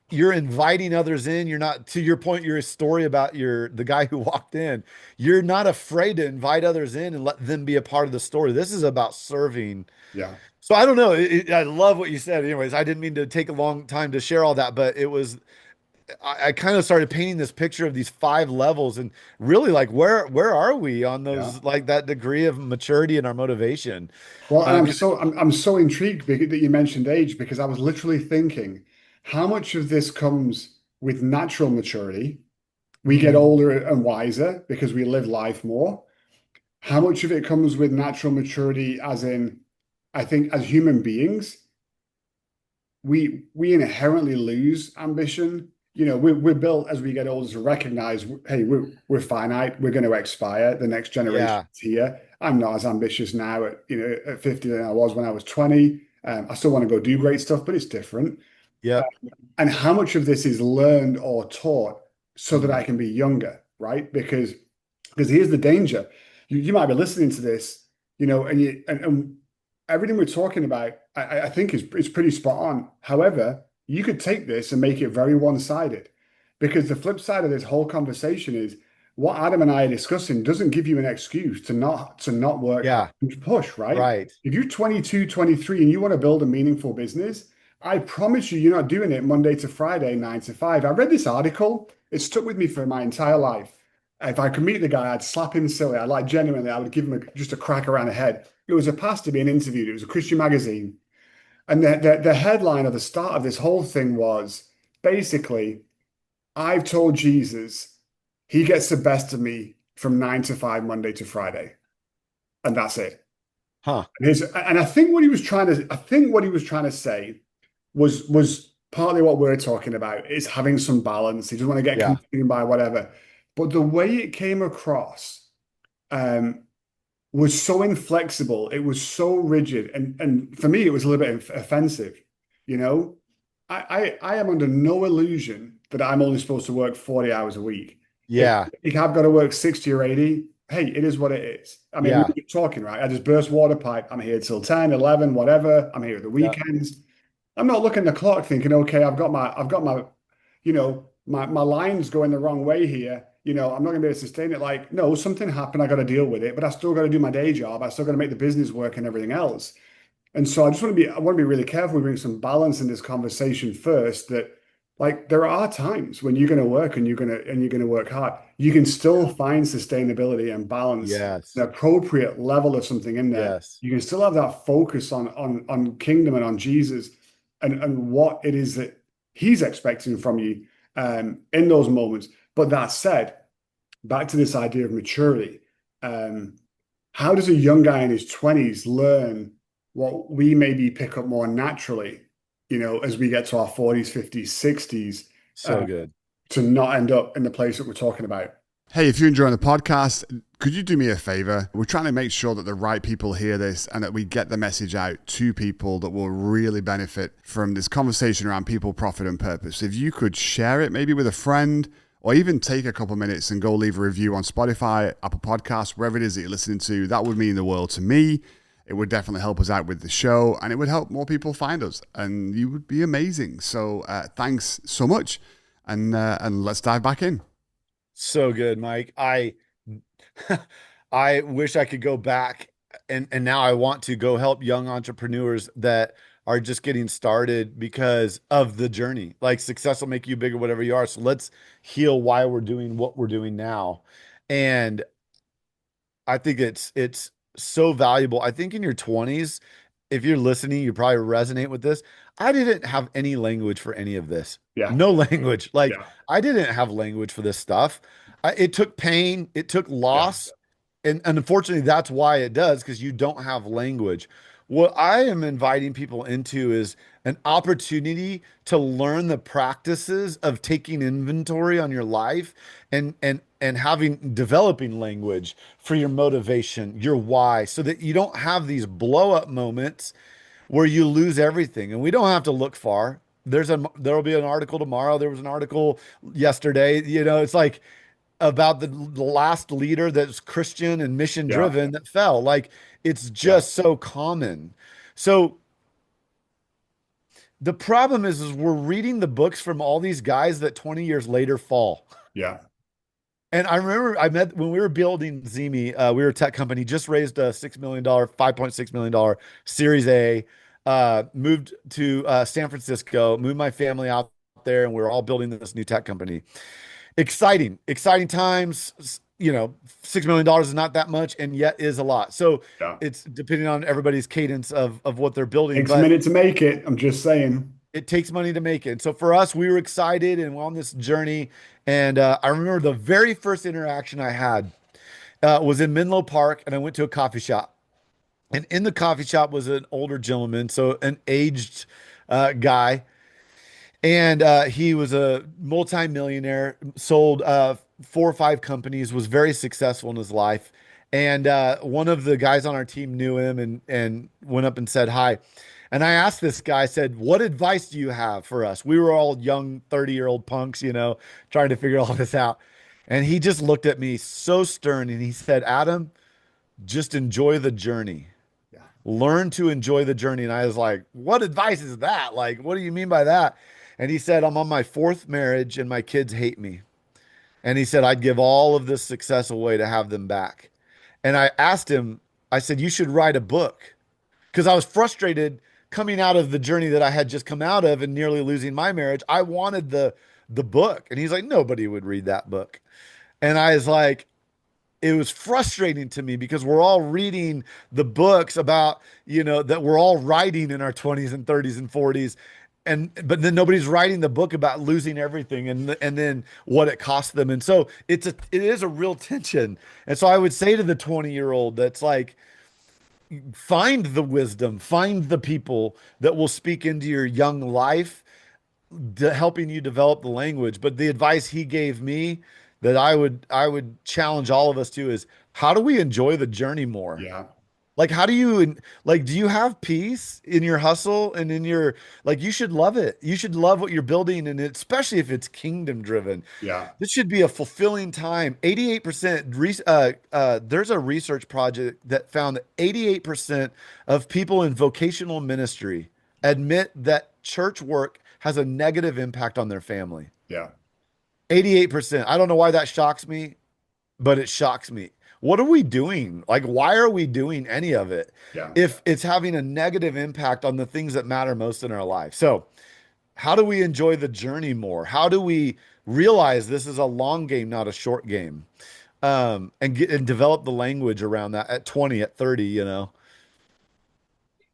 You're inviting others in. You're not, to your point, your story about the guy who walked in. You're not afraid to invite others in and let them be a part of the story. This is about serving. Yeah. So I don't know. I love what you said. Anyways, I didn't mean to take a long time to share all that, but I kind of started painting this picture of these 5 levels and really like where are we on Yeah. those, like that degree of maturity in our motivation? Well, and Um, I'm so intrigued that you mentioned age because I was literally thinking how much of this comes with natural maturity. We get older and wiser because we live life more. How much of it comes with natural maturity, as in, I think as human beings, we inherently lose ambition. We're built as we get older to recognize, hey, we're finite. We're going to expire. The next generation yeah, is here. I'm not as ambitious now at 50 than I was when I was 20. I still want to go do great stuff, but it's different. yep, And how much of this is learned or taught so that mm, I can be younger, right? Because Because here's the danger. You might be listening to this, and everything we're talking about, I think is pretty spot on. However, you could take this and make it very one-sided, because the flip side of this whole conversation is what Adam and I are discussing doesn't give you an excuse to not work hard Yeah. and push, right? Right. If you're 22, 23 and you want to build a meaningful business, I promise you're not doing it Monday to Friday, 9 to 5. I read this article. It stuck with me for my entire life. If I could meet the guy, I'd slap him silly. Genuinely, I would give him just a crack around the head. It was a pastor being interviewed. It was a Christian magazine. And the headline of the start of this whole thing was basically, I've told Jesus he gets the best of me from 9 to 5, Monday to Friday. And that's it. Huh. And I think what he was trying to say was partly what we're talking about, is having some balance. He doesn't want to get Yeah. consumed by whatever. But the way it came across was so inflexible. It was so rigid. And for me, it was a little bit offensive. You know, I am under no illusion that I'm only supposed to work 40 hours a week. Yeah. If I've got to work 60 or 80, hey, it is what it is. I mean, Yeah. we're talking, right? I just burst water pipe. I'm here till 10, 11, whatever. I'm here at the Yeah. weekends. I'm not looking at the clock thinking, okay, I've got my, my lines going the wrong way here. I'm not gonna be able to sustain it. Like, no, something happened. I got to deal with it, but I still got to do my day job. I still got to make the business work and everything else. And so I want to be really careful. We bring some balance in this conversation first, that like there are times when you're going to work and you're going to work hard. You can still find sustainability and balance, Yes. an appropriate level of something in there. Yes. You can still have that focus on kingdom and on Jesus and what it is that he's expecting from you in those moments. But that said, back to this idea of maturity. How does a young guy in his 20s learn what we maybe pick up more naturally, as we get to our 40s, 50s, 60s, So good. to not end up in the place that we're talking about? Hey, if you're enjoying the podcast, could you do me a favor? We're trying to make sure that the right people hear this and that we get the message out to people that will really benefit from this conversation around people, profit, and purpose. If you could share it maybe with a friend, or even take a couple minutes and go leave a review on Spotify, Apple Podcasts, wherever it is that you're listening to, that would mean the world to me. It would definitely help us out with the show, and it would help more people find us, and you would be amazing. So thanks so much, and let's dive back in. So good, Mike. I wish I could go back and now I want to go help young entrepreneurs that are just getting started because of the journey. Like success will make you bigger, whatever you are. So let's heal why we're doing what we're doing now. And I think it's so valuable. I think in your 20s, if you're listening, you probably resonate with this. I didn't have any language for any of this. Yeah. No language. Like Yeah. I didn't have language for this stuff. It took pain, it took loss, and unfortunately, that's why it does, because you don't have language. What I am inviting people into is an opportunity to learn the practices of taking inventory on your life and having developing language for your motivation, your why, so that you don't have these blow up moments where you lose everything. And we don't have to look far. There'll be an article tomorrow. There was an article yesterday. It's like about the last leader that's Christian and mission driven that fell. Like it's just so common. So the problem is we're reading the books from all these guys that 20 years later fall. Yeah. And I remember I met when we were building Zimi, we were a tech company, just raised a $6 million, $5.6 million Series A, moved to San Francisco, moved my family out there, and we were all building this new tech company. Exciting times. $6 million is not that much, and yet is a lot. So it's depending on everybody's cadence of what they're building. Takes a minute to make it. I'm just saying. It takes money to make it. And so for us, we were excited and we're on this journey. And I remember the very first interaction I had was in Menlo Park, and I went to a coffee shop. And in the coffee shop was an older gentleman, so an aged guy. And he was a multimillionaire, sold 4 or 5 companies, was very successful in his life. And one of the guys on our team knew him and went up and said hi. And I asked this guy, I said, what advice do you have for us? We were all young 30-year-old punks, trying to figure all this out. And he just looked at me so stern and he said, Adam, just enjoy the journey. Yeah. Learn to enjoy the journey. And I was like, what advice is that? Like, what do you mean by that? And he said, I'm on my fourth marriage and my kids hate me. And he said, I'd give all of this success away to have them back. And I asked him, I said, you should write a book because I was frustrated coming out of the journey that I had just come out of and nearly losing my marriage. I wanted the book. And he's like, nobody would read that book. And I was like, it was frustrating to me because we're all reading the books about, that we're all writing in our 20s and 30s and 40s. But then nobody's writing the book about losing everything and then what it cost them. And so it is a real tension. And so I would say to the 20-year-old that's like, find the wisdom, find the people that will speak into your young life, helping you develop the language. But the advice he gave me that I would challenge all of us to is how do we enjoy the journey more? Yeah. Like, how do you like, do you have peace in your hustle and in your, like, you should love it. You should love what you're building. And especially if it's kingdom driven, Yeah. this should be a fulfilling time. 88%, there's a research project that found that 88% of people in vocational ministry admit that church work has a negative impact on their family. Yeah. 88%. I don't know why that shocks me, but it shocks me. What are we doing? Like, why are we doing any of it Yeah. if it's having a negative impact on the things that matter most in our life? So, how do we enjoy the journey more? How do we realize this is a long game, not a short game? And develop the language around that at 20, at 30,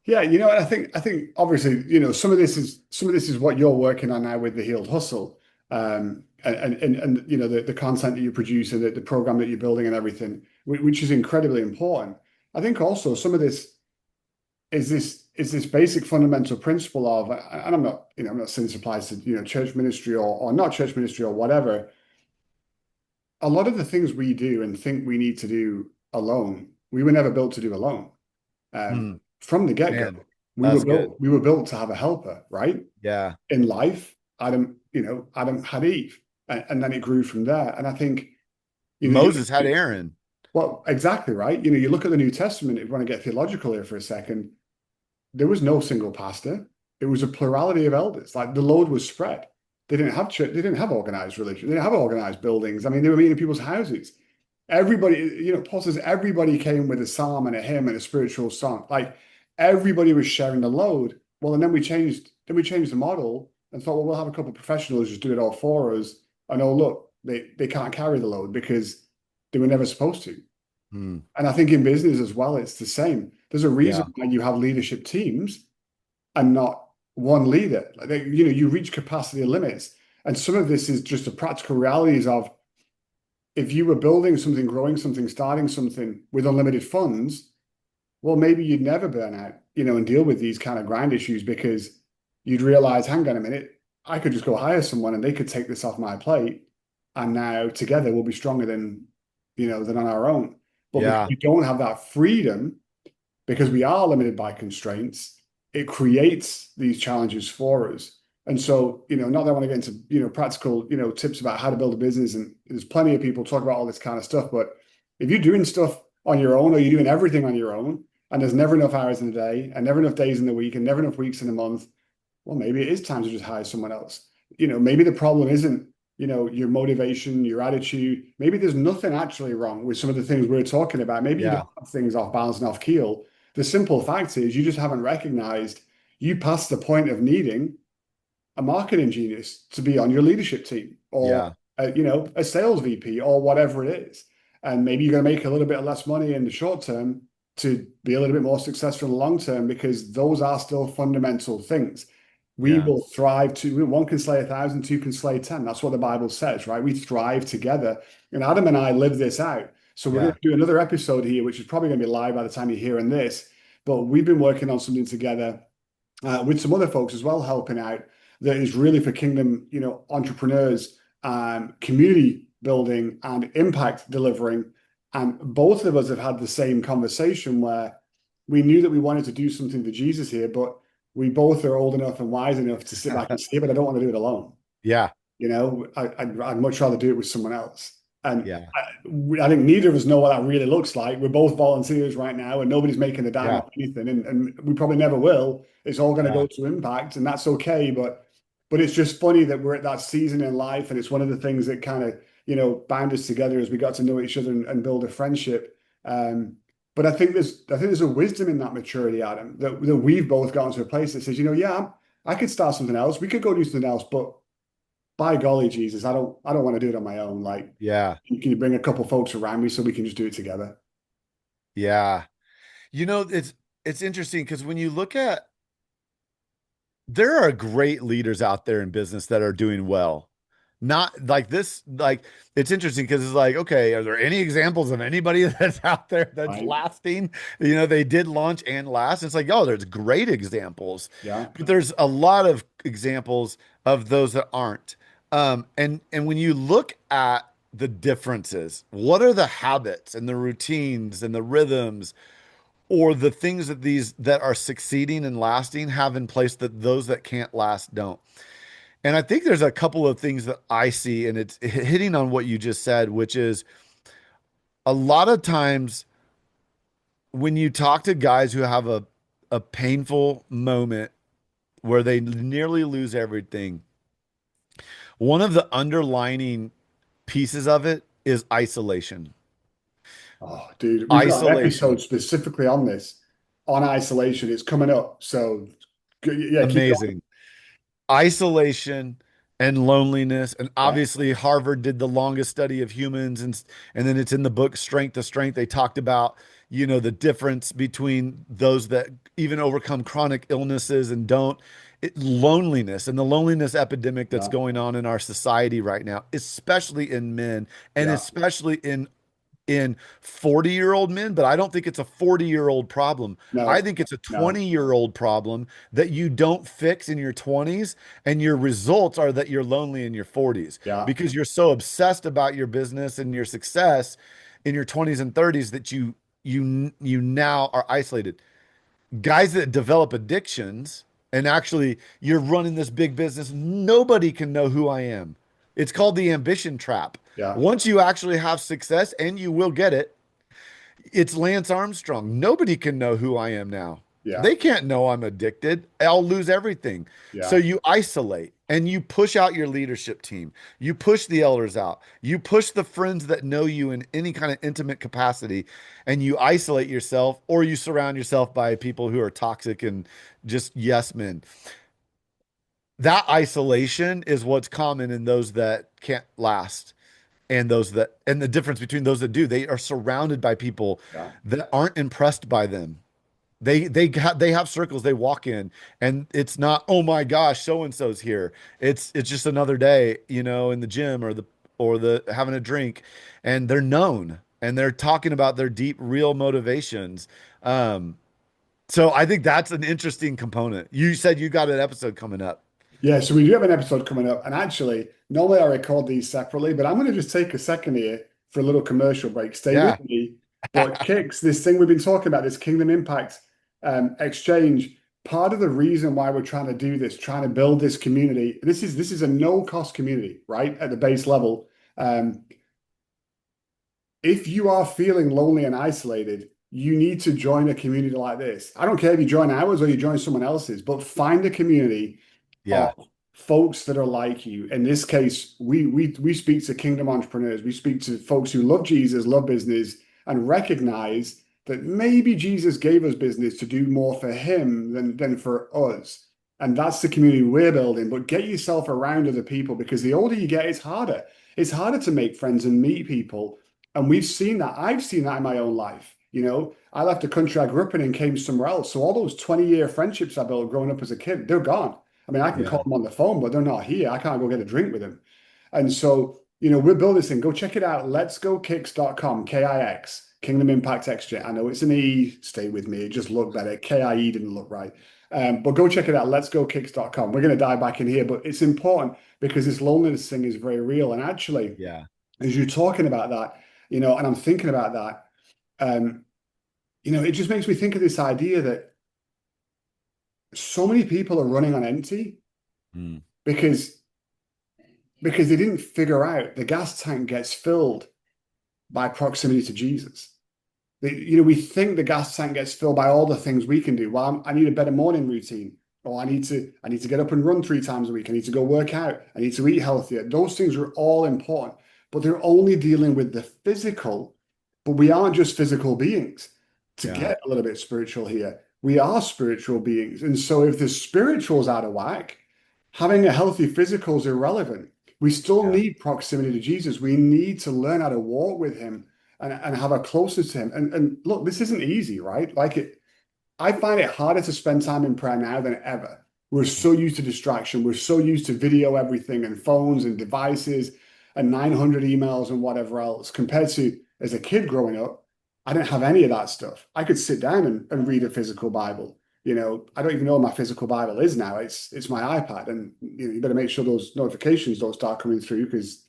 Yeah, I think obviously, some of this is what you're working on now with the Healed Hustle. And the content that you produce and the program that you're building and everything, which is incredibly important. I think also some of this is this basic fundamental principle of, and I'm not saying this applies to, church ministry or not church ministry or whatever. A lot of the things we do and think we need to do alone, we were never built to do alone. Hmm, From the get-go, man, that's good. we were built to have a helper, right? Yeah. In life, Adam had Eve, and then it grew from there. And I think, Moses had Aaron. well, exactly right. You look at the New Testament, if you want to get theological here for a second, there was no single pastor. It was a plurality of elders. Like the load was spread. They didn't have church, they didn't have organized religion, they didn't have organized buildings. I mean, they were meeting in people's houses. Everybody, Paul says everybody came with a psalm and a hymn and a spiritual song. Like everybody was sharing the load. Well, and then we changed the model and thought, well, we'll have a couple of professionals just do it all for us. And oh, look, they can't carry the load because they were never supposed to. Hmm. And I think in business as well, it's the same. There's a reason Yeah. why you have leadership teams and not one leader. Like you reach capacity limits. And some of this is just the practical realities of if you were building something, growing something, starting something with unlimited funds, well, maybe you'd never burn out, and deal with these kind of grind issues because you'd realize, hang on a minute, I could just go hire someone and they could take this off my plate. And now together we'll be stronger than on our own. But because Yeah. we don't have that freedom, because we are limited by constraints, it creates these challenges for us. And so, not that I want to get into, practical, tips about how to build a business. And there's plenty of people talk about all this kind of stuff. But if you're doing stuff on your own or you're doing everything on your own and there's never enough hours in the day and never enough days in the week and never enough weeks in a month, well, maybe it is time to just hire someone else. Maybe the problem isn't, your motivation, your attitude. Maybe there's nothing actually wrong with some of the things we're talking about. Maybe you Yeah. don't have things off balance and off keel. The simple fact is you just haven't recognized you passed the point of needing a marketing genius to be on your leadership team or, Yeah. a sales VP or whatever it is. And maybe you're going to make a little bit less money in the short term to be a little bit more successful in the long term, because those are still fundamental things. We Yeah. will thrive one can slay 1,000, two can slay 10. That's what the Bible says, right? We thrive together. And Adam and I live this out. So we're going to do another episode here, which is probably going to be live by the time you're hearing this. But we've been working on something together with some other folks as well, helping out, that is really for kingdom, entrepreneurs, community building and impact delivering. And both of us have had the same conversation where we knew that we wanted to do something for Jesus here, but we both are old enough and wise enough to sit back and say, but I don't want to do it alone. Yeah. I'd much rather do it with someone else. And Yeah. I think neither of us know what that really looks like. We're both volunteers right now, and nobody's making a dime Yeah. off anything, and we probably never will. It's all going to Yeah. go to impact, and that's okay. But it's just funny that we're at that season in life, and it's one of the things that kind of bound us together as we got to know each other and build a friendship. But I think there's a wisdom in that maturity, Adam, that we've both gotten to a place that says, yeah, I could start something else. We could go do something else, but by golly, Jesus, I don't want to do it on my own. Like, Yeah. can you bring a couple folks around me so we can just do it together? Yeah. It's interesting because when you look at, there are great leaders out there in business that are doing well. Not like this, like it's interesting because it's like, okay, are there any examples of anybody that's out there that's Right? lasting? They did launch and last. It's like, oh, there's great examples, Yeah. but there's a lot of examples of those that aren't. And when you look at the differences, what are the habits and the routines and the rhythms or the things that these that are succeeding and lasting have in place that those that can't last don't? And I think there's a couple of things that I see, and it's hitting on what you just said, which is a lot of times when you talk to guys who have a painful moment where they nearly lose everything, one of the underlining pieces of it is isolation. Oh, dude, we've got an episode Isolation. specifically on this, on isolation. It's coming up. So, yeah, keep going. Amazing. Isolation and loneliness. And Yeah. obviously, Harvard did the longest study of humans, and then it's in the book Strength to Strength. They talked about, the difference between those that even overcome chronic illnesses and don't. Loneliness and the loneliness epidemic that's Yeah. going on in our society right now, especially in men and Yeah. especially in 40-year-old men, but I don't think it's a 40-year-old problem. I No, think it's a no. 20-year-old problem that you don't fix in your 20s, and your results are that you're lonely in your 40s Yeah. because you're so obsessed about your business and your success in your 20s and 30s that you now are isolated. Guys that develop addictions, and actually you're running this big business, nobody can know who I am. It's called the ambition trap. Yeah. Once you actually have success, and you will get it, it's Lance Armstrong. Nobody can know who I am now. Yeah. They can't know I'm addicted. I'll lose everything. So Yeah. you isolate and you push out your leadership team. You push the elders out. You push the friends that know you in any kind of intimate capacity, and you isolate yourself, or you surround yourself by people who are toxic and just yes men. That isolation is what's common in those that can't last, and the difference between those that do, they are surrounded by people Yeah. that aren't impressed by them. They have circles they walk in, and it's not, oh my gosh, so and so's here. It's just another day, in the gym, or the having a drink, and they're known, and they're talking about their deep real motivations. So I think that's an interesting component. You said you got an episode coming up. Yeah, so we do have an episode coming up. And actually, normally I record these separately, but I'm going to just take a second here for a little commercial break. Stay Yeah. with me. But Kicks, this thing we've been talking about, this Kingdom Impact exchange, part of the reason why we're trying to do this, trying to build this community, this is a no-cost community, right? At the base level. Um, if you are feeling lonely and isolated, you need to join a community like this. I don't care if you join ours or you join someone else's, but find a community of Yeah. folks that are like you. In this case, we speak to kingdom entrepreneurs. We speak to folks who love Jesus, love business, and recognize that maybe Jesus gave us business to do more for him than for us. And that's the community we're building. But get yourself around other people, because the older you get, it's harder. It's harder to make friends and meet people. And we've seen that. I've seen that in my own life. I left the country I grew up in and came somewhere else. So all those 20-year friendships I built growing up as a kid, they're gone. I mean, I can call Yeah. them on the phone, but they're not here. I can't go get a drink with them. And so, we're building this thing. Go check it out. Letsgokicks.com, KIX, Kingdom Impact Exchange. I know it's an E. Stay with me. It just looked better. KIE didn't look right. But go check it out. Letsgokicks.com. We're going to dive back in here, but it's important because this loneliness thing is very real. And actually, Yeah. as you're talking about that, and I'm thinking about that, it just makes me think of this idea that so many people are running on empty Mm. because they didn't figure out the gas tank gets filled by proximity to Jesus. We think the gas tank gets filled by all the things we can do. Well, I need a better morning routine, or I need to get up and run 3 times a week. I need to go work out. I need to eat healthier. Those things are all important, but they're only dealing with the physical. But we aren't just physical beings. To get a little bit spiritual here, we are spiritual beings. And so if the spiritual's out of whack, having a healthy physical is irrelevant. We still need proximity to Jesus. We need to learn how to walk with him and have a closeness to him. And look, this isn't easy, right? I find it harder to spend time in prayer now than ever. We're so used to distraction. We're so used to video everything and phones and devices and 900 emails and whatever else, compared to as a kid growing up, I didn't have any of that stuff. I could sit down and read a physical Bible. I don't even know what my physical Bible is now. It's my iPad, and you better make sure those notifications don't start coming through, because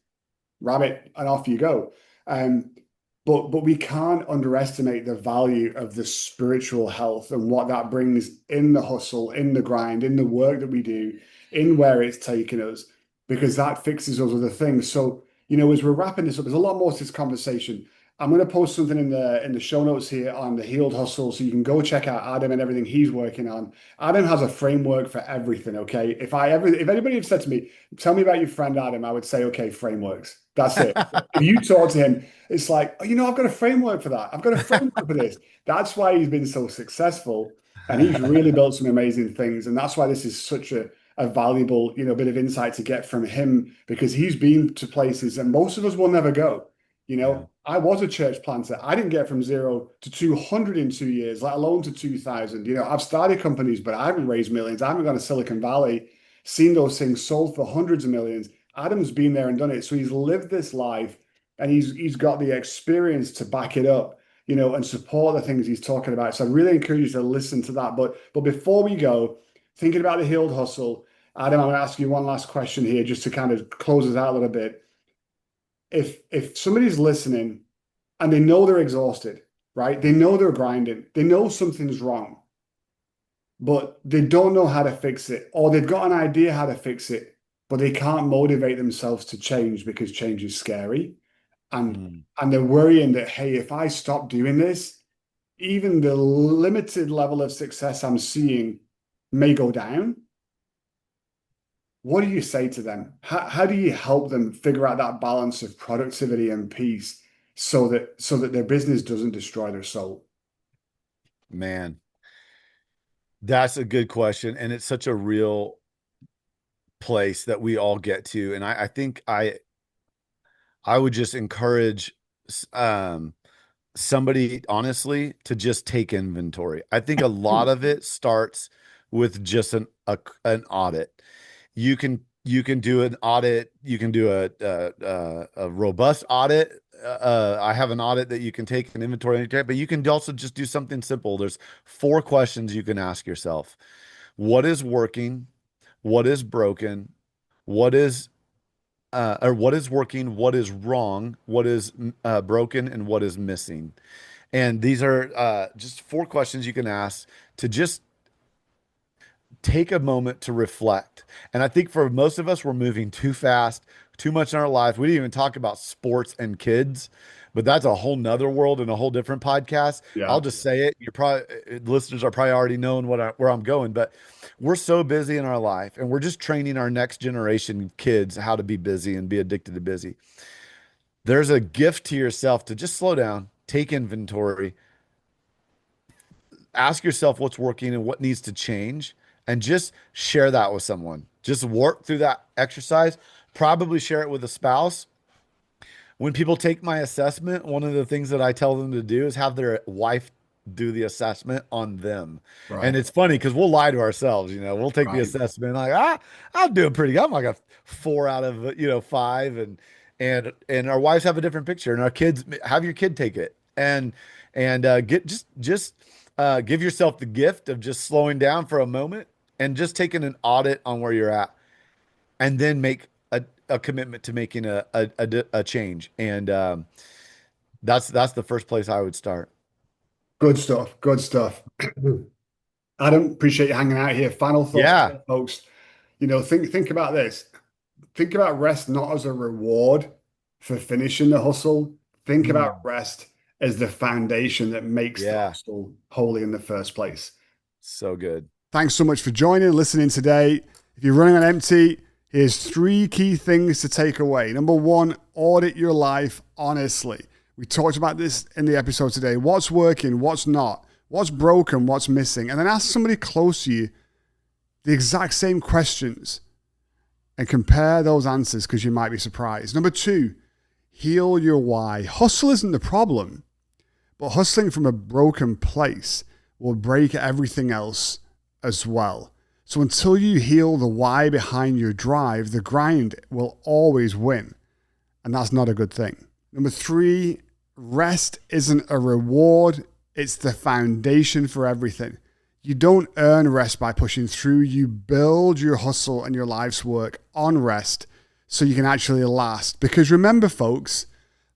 rabbit, and off you go. But we can't underestimate the value of the spiritual health and what that brings in the hustle, in the grind, in the work that we do, in where it's taken us, because that fixes those other things. So, as we're wrapping this up, there's a lot more to this conversation. I'm going to post something in the show notes here on the Healed Hustle, so you can go check out Adam and everything he's working on. Adam has a framework for everything. Okay, if anybody had said to me, "Tell me about your friend Adam," I would say, "Okay, frameworks. That's it." If you talk to him, it's like, "Oh, I've got a framework for that. I've got a framework for this." That's why he's been so successful, and he's really built some amazing things. And that's why this is such a valuable, bit of insight to get from him, because he's been to places that most of us will never go. I was a church planter. I didn't get from 0 to 200 in 2 years, let alone to 2,000. I've started companies, but I haven't raised millions. I haven't gone to Silicon Valley, seen those things sold for hundreds of millions. Adam's been there and done it. So he's lived this life, and he's got the experience to back it up, and support the things he's talking about. So I really encourage you to listen to that. But before we go, thinking about the Healed Hustle, Adam, I'm going to ask you one last question here, just to kind of close us out a little bit. If somebody's listening and they know they're exhausted, right? They know they're grinding. They know something's wrong, but they don't know how to fix it, or they've got an idea how to fix it, but they can't motivate themselves to change because change is scary. And they're worrying that, hey, if I stop doing this, even the limited level of success I'm seeing may go down. What do you say to them? How do you help them figure out that balance of productivity and peace so that their business doesn't destroy their soul? Man, that's a good question. And it's such a real place that we all get to. And I think I would just encourage somebody, honestly, to just take inventory. I think a lot of it starts with just an audit. You can do an audit. You can do a robust audit. I have an audit that you can take an inventory, but you can also just do something simple. There's 4 questions you can ask yourself: what is working? What is broken? What is working? What is wrong? What is broken? And what is missing? And these are just 4 questions you can ask to just take a moment to reflect. And I think for most of us, we're moving too fast, too much in our life. We didn't even talk about sports and kids, but that's a whole nother world and a whole different podcast. Yeah. I'll just say it. Listeners are probably already knowing where I'm going, but we're so busy in our life, and we're just training our next generation kids how to be busy and be addicted to busy. There's a gift to yourself to just slow down, take inventory, ask yourself what's working and what needs to change, and just share that with someone. Just work through that exercise. Probably share it with a spouse. When people take my assessment, one of the things that I tell them to do is have their wife do the assessment on them. Right. And it's funny because we'll lie to ourselves. We'll take the assessment like, I'm doing pretty good. I'm like a 4 out of 5, and our wives have a different picture, and our kids, have your kid take it and give yourself the gift of just slowing down for a moment and just taking an audit on where you're at, and then make a commitment to making a change. And that's the first place I would start. Good stuff. Good stuff. Adam, appreciate you hanging out here. Final thoughts, folks. Think about this. Think about rest not as a reward for finishing the hustle. Think about rest as the foundation that makes the Yeah. hustle holy in the first place. So good. Thanks so much for joining and listening today. If you're running on empty, here's 3 key things to take away. Number 1, audit your life honestly. We talked about this in the episode today. What's working, what's not, what's broken, what's missing. And then ask somebody close to you the exact same questions and compare those answers because you might be surprised. Number 2, heal your why. Hustle isn't the problem, but hustling from a broken place will break everything else as well. So until you heal the why behind your drive, the grind will always win. And that's not a good thing. Number 3, rest isn't a reward. It's the foundation for everything. You don't earn rest by pushing through. You build your hustle and your life's work on rest so you can actually last. Because remember, folks,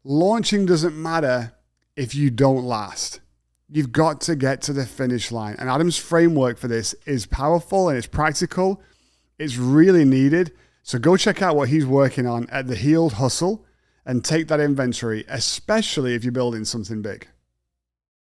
launching doesn't matter if you don't last. You've got to get to the finish line. And Adam's framework for this is powerful and it's practical. It's really needed. So go check out what he's working on at The Healed Hustle and take that inventory, especially if you're building something big.